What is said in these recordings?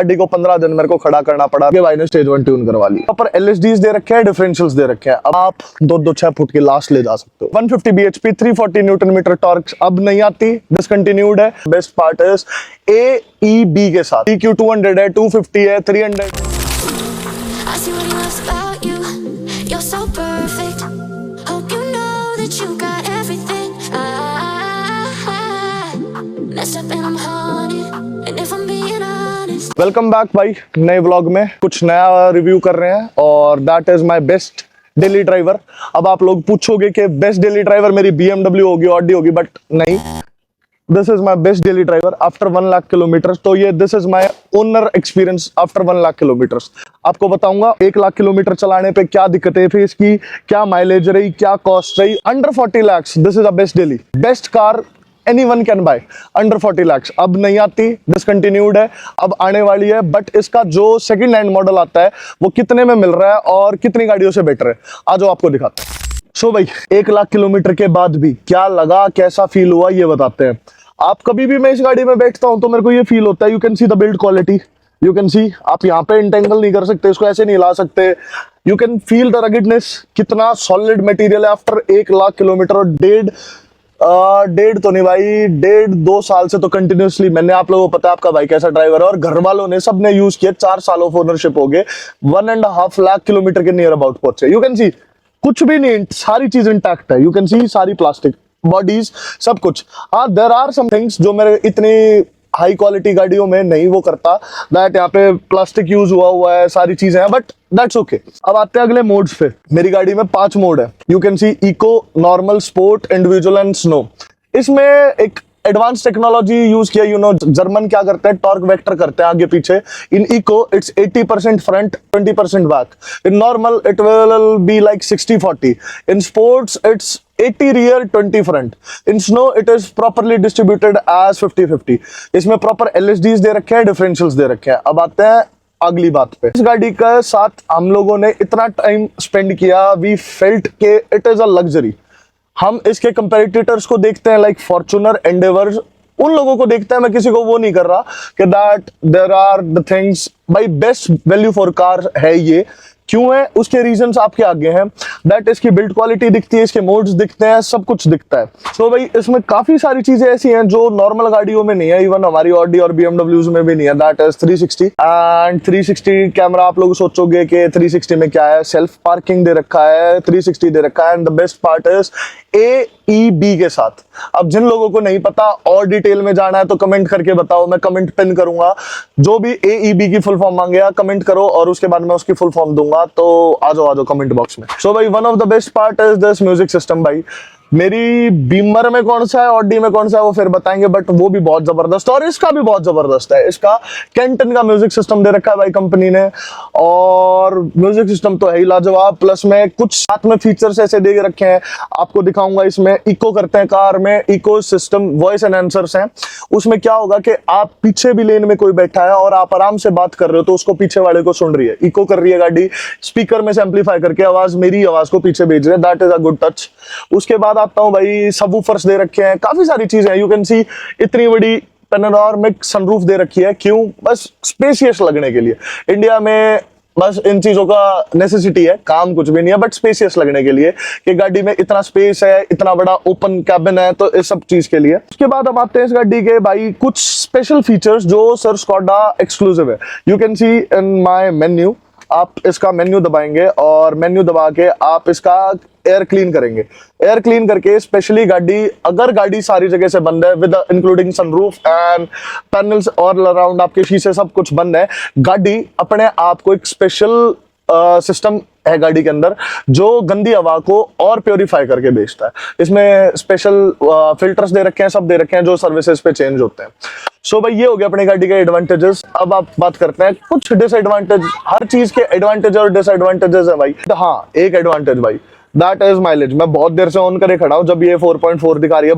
गाड़ी को 15 दिन मेरे को खड़ा करना पड़ा कि भाई ने स्टेज 1 ट्यून करवा ली। पर एलएसडीज दे रखे हैं, डिफरेंशियल्स दे रखे हैं। अब आप 2-2-6 फुट की लास्ट ले जा सकते हो। 150 bhp 340 न्यूटन मीटर टॉर्क अब नहीं आती, डिसकंटिन्यूड है। बेस्ट पार्ट इज AEB के साथ EQ 200 है, 250 है, 300। I see what he loves about you. You're so perfect. Hope you know that you got everything. I messed up and I'm haunted. And if I'm being honest. Welcome back भाई, नए vlog में कुछ नया review कर रहे हैं और that is my best daily driver. अब आप लोग पूछोगे कि बेस्ट डेली ड्राइवर मेरी BMW होगी, ऑडी होगी, बट नहीं, this is my best daily driver after 1 lakh kilometre. तो ये this is my owner experience after 1 lakh kilometre. आपको बताऊंगा 1 लाख किलोमीटर चलाने पे क्या दिक्कतें थी इसकी, क्या माइलेज रही, क्या कॉस्ट रही। Under 40 lakhs this is a best daily, best car anyone can buy under 40 lakhs। अब नहीं आती, डिसकंटिन्यूड है, अब आने वाली है। बट इसका जो सेकंड हैंड मॉडल आता है वो कितने में मिल रहा है और कितनी गाड़ियों से बेटर है, आज आपको दिखाते हैं। सो भाई 1 लाख किलोमीटर के बाद भी क्या लगा, कैसा फील हुआ, ये बताते हैं। आप कभी भी मैं इस गाड़ी में बैठता हूं तो मेरे को ये फील होता है, you can see the build quality, you can सी, आप यहाँ पे इंटेंगल नहीं कर सकते, इसको ऐसे नहीं हिला सकते। यू कैन फील द रगिडनेस, कितना सॉलिड मटेरियल है आफ्टर 1 लाख किलोमीटर। और डेढ़ तो नहीं भाई, 1.5-2 साल से तो कंटिन्यूसली मैंने, आप लोगों को पता है आपका भाई कैसा ड्राइवर है और घर वालों ने सबने यूज किया। 4 साल ऑफ ओनरशिप हो गए, 1.5 लाख किलोमीटर के नियर अबाउट पहुंचे। यू कैन सी कुछ भी नहीं, सारी चीज इंटैक्ट है। यू कैन सी सारी प्लास्टिक बॉडीज सब कुछ। हाँ, देयर आर सम थिंग्स जो मेरे इतनी हाई क्वालिटी गाड़ियों में नहीं वो करता, दैट यहाँ पे प्लास्टिक यूज हुआ है, सारी चीजें हैं, बट दैट्स ओके। अब आते हैं अगले मोड्स पे। मेरी गाड़ी में 5 मोड है। You can see eco, normal, sport, individual and snow. इसमें एक एडवांस टेक्नोलॉजी यूज किया। यू नो जर्मन क्या करते हैं, टॉर्क वेक्टर करते हैं आगे पीछे। In eco it's 80% front, 20% back. In normal it will be like 60-40। In sports it's 80 rear 20 front. In snow it is properly distributed as 50-50. इसमें proper LSDs दे रखे हैं, डिफरेंशियल्स दे रखे हैं। अब आते हैं अगली बात पे। इस गाड़ी के साथ हम लोगों ने इतना टाइम स्पेंड किया, वी फेल्ट के इट इज अ लग्जरी। हम इसके कंपेटिटर्स को देखते हैं लाइक फॉर्च्यूनर, एंडेवर, उन लोगों को देखते हैं। मैं किसी को वो नहीं कर रहा कि that there are the things, भाई बेस्ट वैल्यू फॉर कार है ये। क्यों है, उसके रीजंस आपके आगे हैं। दैट इसकी बिल्ड क्वालिटी दिखती है, इसके मोड्स दिखते हैं, सब कुछ दिखता है। तो भाई इसमें काफी सारी चीजें ऐसी हैं जो नॉर्मल गाड़ियों में नहीं है, इवन हमारी ऑडी और BMWs में भी नहीं है। That is 360 and 360 camera. आप लोग सोचोगे कि 360 में क्या है, सेल्फ पार्किंग दे रखा है, 360 दे रखा है। And the best part is AEB के साथ। अब जिन लोगों को नहीं पता और डिटेल में जाना है तो कमेंट करके बताओ, मैं कमेंट पिन करूंगा। जो भी AEB की फुल फॉर्म मांगेगा कमेंट करो और उसके बाद मैं उसकी फुल फॉर्म दूंगा। तो आ जाओ कमेंट बॉक्स में। सो भाई one of the best part is this music system. भाई मेरी बीमर में कौन सा है, ऑडी में कौन सा है वो फिर बताएंगे, बट वो भी बहुत जबरदस्त और इसका भी बहुत जबरदस्त है। इसका कैंटन का म्यूजिक सिस्टम दे रखा है भाई कंपनी ने, और म्यूजिक सिस्टम तो है ही लाजवाब। प्लस में कुछ साथ में फीचर्स ऐसे दे रखे हैं, आपको दिखाऊंगा। इसमें इको करते हैं कार में, इको सिस्टम, वॉइस एनहांसर्स हैं। उसमें क्या होगा कि आप पीछे भी लेन में कोई बैठा है और आप आराम से बात कर रहे हो तो उसको पीछे वाले को सुन रही है, इको कर रही है गाड़ी, स्पीकर में से एम्पलीफाई करके आवाज, मेरी आवाज को पीछे भेज रहे हैं। That is a good touch. उसके बाद आता हूं भाई, सबवूफर्स दे रखे हैं, काफी सारी चीजें। यू कैन सी इतनी बड़ी पैनोरामिक सनरूफ दे रखी है। क्यों, बस स्पेसियस लगने के लिए। इंडिया में बस इन चीजों का नेसेसिटी है, काम कुछ भी नहीं है, बट स्पेसियस लगने के लिए कि गाड़ी में इतना स्पेस है, इतना बड़ा ओपन कैबिन है, तो इस सब चीज के लिए। उसके बाद अब आते हैं इस गाड़ी के भाई कुछ स्पेशल फीचर्स जो सर स्कोडा एक्सक्लूसिव है। You can C in my menu, आप इसका मेन्यू दबाएंगे और मेन्यू दबा के आप इसका एयर क्लीन करेंगे। एयर क्लीन करके स्पेशली गाड़ी, अगर गाड़ी सारी जगह से बंद है with including sunroof and panels और अराउंड आपके शीशे सब कुछ बंद है, गाड़ी अपने आप को एक स्पेशल सिस्टम है गाड़ी के अंदर जो गंदी हवा को और प्योरीफाई करके भेजता है। इसमें स्पेशल फिल्टर्स दे रखे हैं, सब दे रखे हैं जो सर्विसेज पे चेंज होते हैं। सो भाई ये हो गया अपनी गाड़ी के एडवांटेजेस। अब आप बात करते हैं कुछ डिसएडवांटेज। हर चीज के एडवांटेज और डिसएडवांटेजेस है भाई। हाँ, एक एडवांटेज भाई, दैट इज माइलेज। मैं बहुत देर से ऑन करे खड़ा हूं जब ये 4.4 दिखा रही है।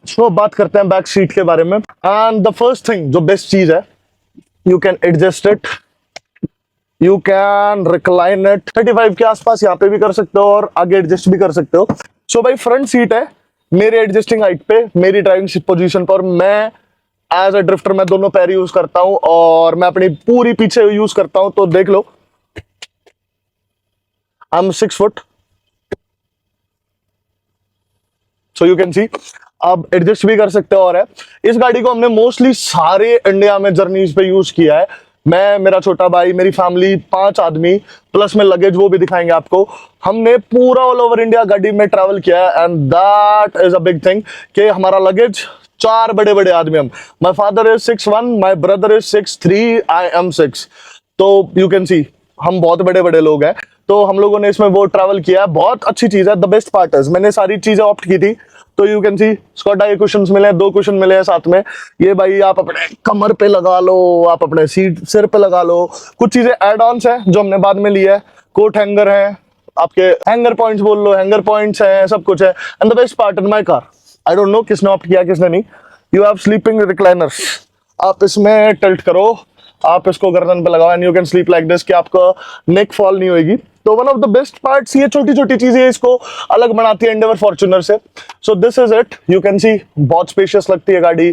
सो बात करते हैं बैक सीट के बारे में। एंड द फर्स्ट थिंग जो बेस्ट चीज है, you can adjust it, you can recline it. 35 के आसपास यहाँ पे भी कर सकते हो और आगे एडजस्ट भी कर सकते हो। सो भाई फ्रंट सीट है मेरे एडजस्टिंग हाइट पे, मेरी ड्राइविंग पोजीशन पर। मैं एज अ ड्रिफ्टर मैं दोनों पैर यूज करता हूं और मैं अपनी पूरी पीछे यूज करता हूं, तो देख लो I am 6 foot, so you can see. अब एडजस्ट भी कर सकते हो। और है, इस गाड़ी को हमने मोस्टली सारे इंडिया में जर्नीज पे यूज किया है। मैं, मेरा छोटा भाई, मेरी फैमिली, 5 आदमी प्लस में लगेज, वो भी दिखाएंगे आपको। हमने पूरा ऑल ओवर इंडिया गाड़ी में ट्रैवल किया है and that is a big thing कि हमारा लगेज 4 बड़े बड़े आदमी हम। My father is 6'1", my brother is 6'3", I am 6। तो यू कैन सी हम बहुत बड़े बड़े लोग हैं। तो हम लोगों ने इसमें वो ट्रैवल किया है, बहुत अच्छी चीज है। द बेस्ट पार्ट इज मैंने सारी चीजें ऑप्ट की थी, तो यू कैन सी स्कॉडा के कुशन्स मिले हैं, 2 कुशन मिले हैं साथ में। ये भाई आप अपने कमर पे लगा लो, आप अपने सीट सिर पे लगा लो। कुछ चीजें एड ऑन्स हैं जो हमने बाद में लिया है। कोट हैंगर है, आपके हैंगर पॉइंट्स बोल लो, हैंगर पॉइंट्स हैं, सब कुछ है। And the best part in my car, I don't know किसने ऑप्ट किया किसने नहीं, यू हैव स्लीपिंग रिक्लाइनर्स। आप इसमें टिल्ट करो, आप इसको गर्दन पे लगाओ and you can sleep like this, कि आपका नेक फॉल नहीं होगी। तो one of the best parts, ये छोटी छोटी चीजें इसको अलग बनाती है एंडेवर फॉर्च्यूनर से। So this is it, you can सी बहुत स्पेशियस लगती है गाड़ी।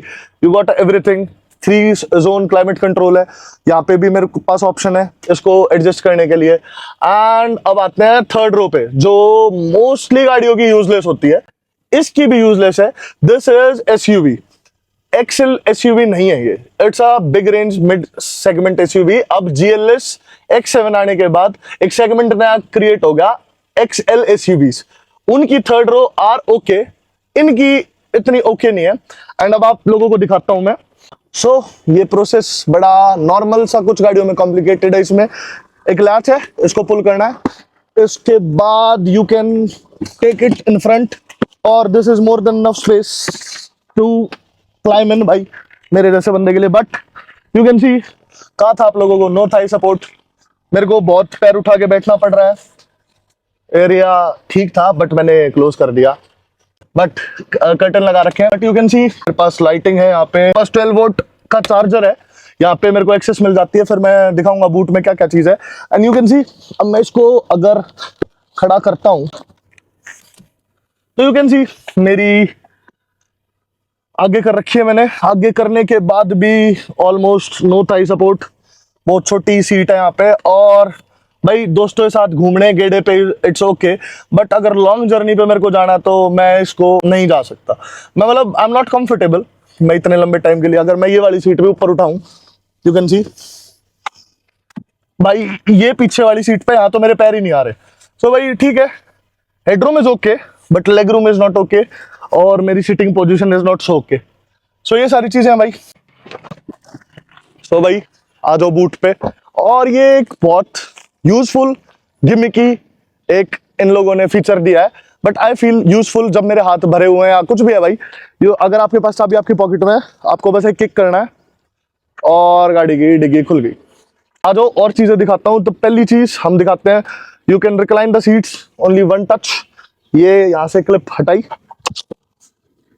You got everything, 3 zone climate control है, यहाँ पे भी मेरे पास ऑप्शन है इसको एडजस्ट करने के लिए। एंड अब आते हैं थर्ड रो पे, जो मोस्टली गाड़ियों की यूजलेस होती है, इसकी भी यूजलेस है। दिस इज एसयूवी, एक्सेल एसयूवी नहीं है ये, it's a big range mid segment SUV. अब जीएलएस X7 आने के बाद एक सेगमेंट नया क्रिएट हो गया, एक्सएल एसयूवीज। उनकी थर्ड रो आर ओके, इनकी इतनी ओके नहीं है। एंड अब आप लोगों को दिखाता हूं मैं। सो ये प्रोसेस बड़ा नॉर्मल सा, कुछ गाड़ियों में कॉम्प्लिकेटेड है। इसमें एक लैच है, इसको पुल करना है, इसके बाद you can take it in front और this is more than enough space to climb in, भाई मेरे जैसे बंदे के लिए। बट यू कैन सी, कहा था आप लोगों को नो थाई सपोर्ट, मेरे को बहुत पैर उठा के बैठना पड़ रहा है। एरिया ठीक था बट मैंने क्लोज कर दिया, बट कर्टन लगा रखे हैं। बट यू कैन सी मेरे पास लाइटिंग है, यहाँ पे पास 12 वोल्ट का चार्जर है, यहाँ पे मेरे को एक्सेस मिल जाती है। फिर मैं दिखाऊंगा बूट में क्या क्या चीज है। एंड यू कैन सी, अब मैं इसको अगर खड़ा करता हूं तो यू कैन सी मेरी आगे कर रखी है मैंने। आगे करने के बाद भी ऑलमोस्ट नो थाई सपोर्ट, बहुत छोटी सीट है यहाँ पे। और भाई दोस्तों के साथ घूमने गेड़े पे इट्स ओके, बट अगर लॉन्ग जर्नी पे मेरे को जाना तो मैं इसको नहीं जा सकता। मैं मतलब आई एम नॉट कंफर्टेबल मैं इतने लंबे टाइम के लिए। अगर मैं ये वाली सीट पे ऊपर उठाऊं, यू कैन सी भाई ये पीछे वाली सीट पे, यहाँ तो मेरे पैर ही नहीं आ रहे। सो भाई ठीक है, headroom is okay but leg room is not okay, और मेरी sitting position is not so okay. So ये सारी चीजें हैं भाई। सो भाई आ जाओ बूट पे। और ये एक बहुत यूजफुल गिमिकी एक इन लोगों ने फीचर दिया है, बट आई फील यूजफुल जब मेरे हाथ भरे हुए हैं या कुछ भी है भाई। यो अगर आपके पास चाबी आपकी पॉकेट में है, आपको बस एक किक करना है और गाड़ी की डिग्गी खुल गई। आ जाओ और चीजें दिखाता हूं। तो पहली चीज हम दिखाते हैं, you can recline the seats only 1 touch. ये यहां से क्लिप हटाई,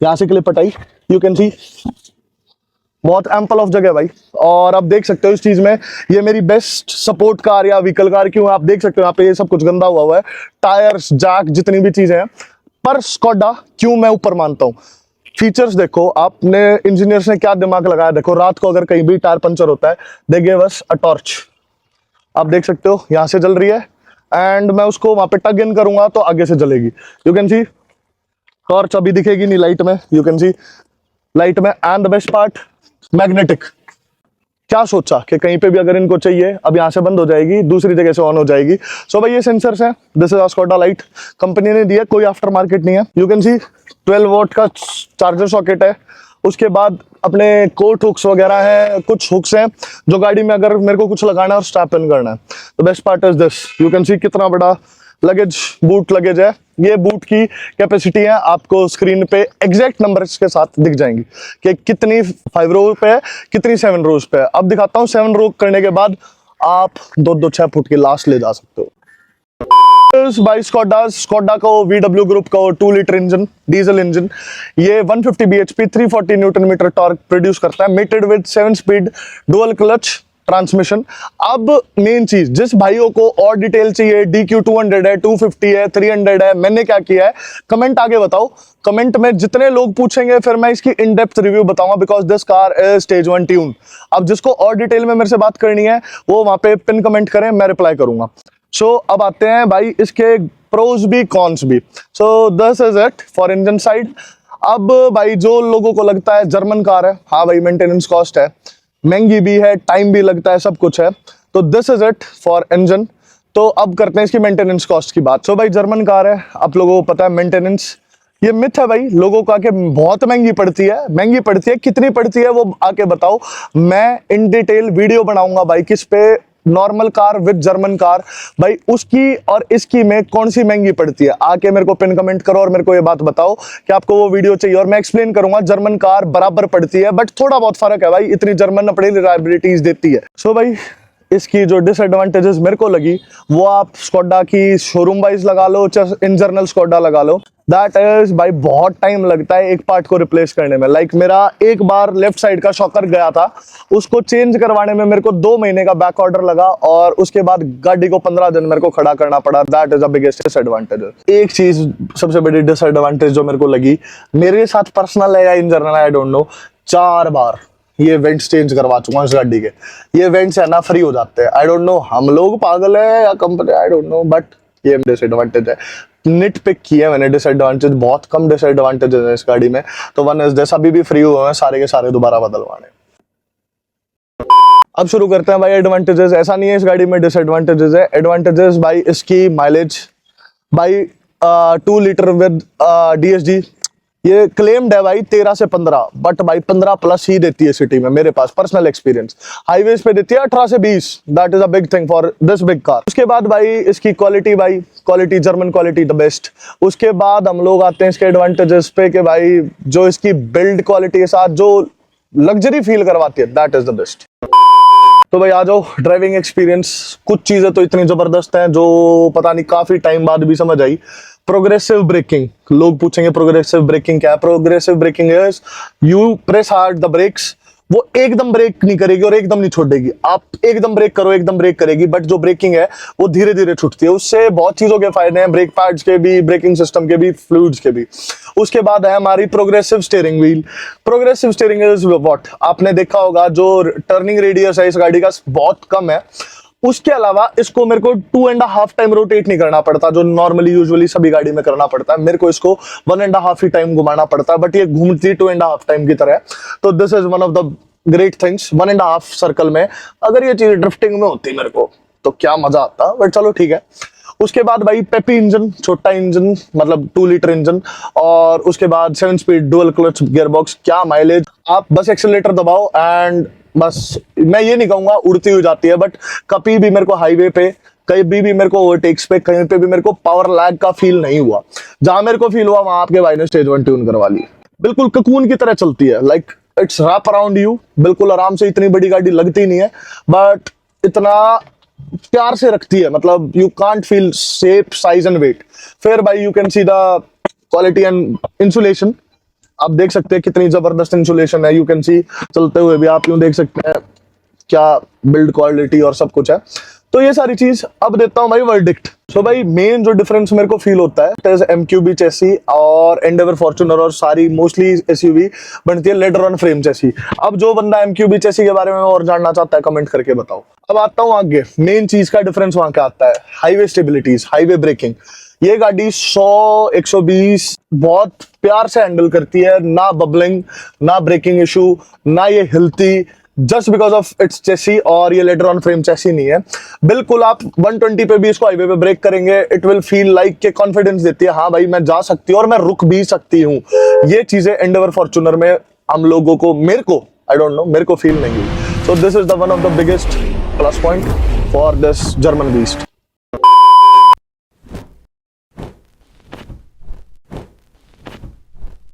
यहां से क्लिप हटाई, यू कैन सी बहुत एम्पल ऑफ जगह भाई। और आप देख सकते हो इस चीज में, ये मेरी बेस्ट सपोर्ट कार या व्हीकल कार क्यों, आप देख सकते हो यहाँ पे ये सब कुछ गंदा हुआ है, टायर्स, जैक, जितनी भी चीजें हैं। पर स्कोडा क्यों मैं ऊपर मानता हूँ, फीचर्स देखो, आपने इंजीनियर्स ने क्या दिमाग लगाया। देखो रात को अगर कहीं भी टायर पंचर होता है, they give us a torch, आप देख सकते हो यहाँ से जल रही है। एंड मैं उसको वहां पे टग इन करूंगा तो आगे से जलेगी, यू कैन सी। टॉर्च अभी दिखेगी नहीं लाइट में, यू कैन सी लाइट में। And the best part, magnetic. क्या सोचा कि कहीं पे भी अगर इनको चाहिए, अब यहाँ से बंद हो जाएगी, दूसरी जगह से ऑन हो जाएगी। सो भाई ये सेंसर्स हैं, this is Skoda light, company ने दिया, कोई आफ्टर मार्केट नहीं है। यू कैन सी 12 वोल्ट का चार्जर सॉकेट है। उसके बाद अपने कोट हुक्स वगैरह हैं, कुछ हुक्स हैं जो गाड़ी में अगर मेरे को कुछ लगाना है और स्ट्रैप इन करना है। The best part is this, you can सी कितना बड़ा लगेज, बूट लगेज है। ये बूट की कैपेसिटी है, आपको स्क्रीन पे एग्जैक्ट नंबर्स के साथ दिख जाएंगी कि कितनी 5 रो पे है, कितनी 7 रोज पे है। अब दिखाता हूँ 7 रो करने के बाद आप 2-2 6 फुट की लास्ट ले जा सकते हो। बाई स्कोडा को VW ग्रुप का 2 लीटर इंजन, डीजल इंजन, ये 150 bhp 340 newton meter torque produce करता है, mated with 7 speed dual clutch transmission. अब मेन चीज, जिस भाइयों को और डिटेल चाहिए, DQ 200 है, 250 है, 300 है, मैंने क्या किया है, कमेंट आगे बताओ। कमेंट में जितने लोग पूछेंगे फिर मैं इसकी इन डेप्थ रिव्यू बताऊंगा, because this car is stage 1 tune. अब जिसको और डिटेल में मेरे से बात करनी है वो वहां पे पिन कमेंट करें, मैं रिप्लाई करूंगा। सो अब आते हैं भाई इसके प्रोज भी कॉन्स भी। So this is it for engine side. अब भाई जो लोगों को लगता है जर्मन कार है, हाँ भाई मेंटेनेंस कॉस्ट है, महंगी भी है, टाइम भी लगता है, सब कुछ है, तो this is it for engine. तो अब करते हैं इसकी मेंटेनेंस कॉस्ट की बात। सो भाई जर्मन कार है, आप लोगों को पता है मेंटेनेंस, ये मिथ है भाई लोगों का कि बहुत महंगी पड़ती है। महंगी पड़ती है, कितनी पड़ती है वो आके बताओ, मैं इन डिटेल वीडियो बनाऊंगा भाई किस पे, normal car with German car, भाई उसकी और इसकी में कौन सी महंगी पड़ती है, आके मेरे को पिन कमेंट करो और मेरे को ये बात बताओ कि आपको वो वीडियो चाहिए, और मैं एक्सप्लेन करूंगा। जर्मन कार बराबर पड़ती है बट थोड़ा बहुत फर्क है भाई, इतनी जर्मन अपनी रिलायबिलिटीज देती है। सो भाई इसकी जो डिसएडवांटेजेस मेरे को लगी वो आप स्कोडा की शोरूम वाइज लगा लो, इन जर्नल स्कोडा लगा लो, दैट इज भाई बहुत टाइम लगता है एक पार्ट को रिप्लेस करने में। लाइक मेरा एक बार लेफ्ट साइड का शॉकर गया था, उसको चेंज करवाने में मेरे को 2 महीने का बैक ऑर्डर लगा और उसके बाद गाड़ी को 15 दिन मेरे को खड़ा करना पड़ा। That is the biggest disadvantage. एक चीज सबसे बड़ी डिसएडवांटेज जो मेरे को लगी, मेरे साथ पर्सनल है या in general I don't know, 4 बार ये वेंट्स चेंज करवा चुका हूं इस गाड़ी के। ये वेंट्स है ना फ्री हो जाते हैं, आई डोंट नो हम लोग पागल है या company, I don't know, but ये डिसएडवांटेज है। निट पिक किया मैंने डिसएडवांटेज, बहुत कम डिसएडवांटेज है इस गाड़ी में। तो वन इज दिस, अभी भी फ्री हुए हैं सारे के सारे दोबारा बदलवाने। अब शुरू करते हैं भाई एडवांटेजेस। ऐसा नहीं है इस गाड़ी में डिसएडवांटेजेस है, एडवांटेजेस भाई इसकी माइलेज, भाई 2 लीटर विद DSG, ये क्लेम्ड है भाई 13 से 15, बट भाई 15 प्लस ही देती है सिटी में, मेरे पास पर्सनल एक्सपीरियंस। हाईवेज पे देती है 18 से 20, that is a big thing for this big car. उसके बाद भाई इसकी क्वालिटी, भाई quality German quality the best. उसके बाद हम लोग आते हैं इसके एडवांटेजेस पे कि भाई जो इसकी बिल्ड क्वालिटी के साथ जो लग्जरी फील करवाती है, दैट इज द बेस्ट। तो भाई आ जाओ ड्राइविंग एक्सपीरियंस। कुछ चीजें तो इतनी जबरदस्त हैं जो पता नहीं काफी टाइम बाद भी समझ आई। प्रोग्रेसिव ब्रेकिंग, लोग पूछेंगे प्रोग्रेसिव ब्रेकिंग क्या है। Progressive braking is you press hard the brakes, वो एकदम ब्रेक नहीं करेगी और एकदम नहीं छोड़ेगी। आप एकदम ब्रेक करो एकदम ब्रेक करेगी, बट जो ब्रेकिंग है वो धीरे धीरे छूटती है। उससे बहुत चीजों के फायदे हैं, ब्रेक पैड्स के भी, ब्रेकिंग सिस्टम के भी, फ्लूइड्स के भी। उसके बाद है हमारी progressive steering wheel. Progressive steering is what, आपने देखा होगा जो टर्निंग रेडियस है इस गाड़ी का बहुत कम है। उसके अलावा इसको मेरे को 2.5 टाइम रोटेट नहीं करना पड़ता, जो नॉर्मली यूजुअली सभी गाड़ी में करना पड़ता है। मेरे को इसको 1.5 ही टाइम घुमाना पड़ता है, बट ये घूमती 2.5 टाइम की तरह है। तो this is one of the great things. 1.5 circle में अगर ये चीज ड्रिफ्टिंग में होती मेरे को तो क्या मजा आता, बट चलो ठीक है। उसके बाद भाई पेपी इंजन, छोटा इंजन, मतलब 2 लीटर इंजन, और उसके बाद 7 स्पीड डुअल क्लच गियरबॉक्स। क्या माइलेज, आप बस एक्सीलरेटर दबाओ एंड बस, मैं ये नहीं कहूंगा उड़ती हुई जाती है, बट कभी भी मेरे को हाईवे पे, कहीं भी मेरे को ओवरटेक्स पे, कहीं पे भी मेरे को पावर लैग का फील नहीं हुआ। जहां मेरे को फील हुआ वहां आपके भाई ने स्टेज 1 ट्यून करवा ली। बिल्कुल ककून की तरह चलती है, like it's wrap around you, बिल्कुल आराम से। इतनी बड़ी गाड़ी लगती नहीं है, बट इतना प्यार से रखती है, मतलब you can't feel shape, size and weight. फिर भाई you can see the quality and insulation. आप देख सकते हैं कितनी जबरदस्त इंसुलेशन है, यू कैन सी, चलते हुए भी आप यूं देख सकते हैं क्या बिल्ड क्वालिटी और सब कुछ है। तो ये सारी चीज अब देता हूं भाई वर्डिक्ट। सो भाई मेन जो डिफरेंस मेरे को फील होता है MQB चेसी और एंडेवर फॉर्च्यूनर और सारी मोस्टली SUV बनती है लेटर ऑन फ्रेम चेसी। अब जो बंदा MQB चेसी के बारे में और जानना चाहता है कमेंट करके बताओ। अब आता हूं आगे, मेन चीज का डिफरेंस वहां क्या आता है, हाईवे स्टेबिलिटीज, हाईवे ब्रेकिंग। ये गाड़ी 100-120 बहुत प्यार से हैंडल करती है, ना बबलिंग, ना ब्रेकिंग इशू, ना ये हिलती, जस्ट बिकॉज ऑफ इट्स चेसी। और ये लेटर ऑन फ्रेम चेसी नहीं है बिल्कुल। आप 120 पे भी इसको हाईवे पे ब्रेक करेंगे, इट विल फील लाइक के कॉन्फिडेंस देती है, हाँ भाई मैं जा सकती हूँ और मैं रुक भी सकती हूँ। ये चीजें एंडेवर फॉर्च्यूनर में हम लोगों को, मेरे को आई डोंट नो, मेरे को फील नहीं हुई। So this is the one of the biggest plus point for this German beast.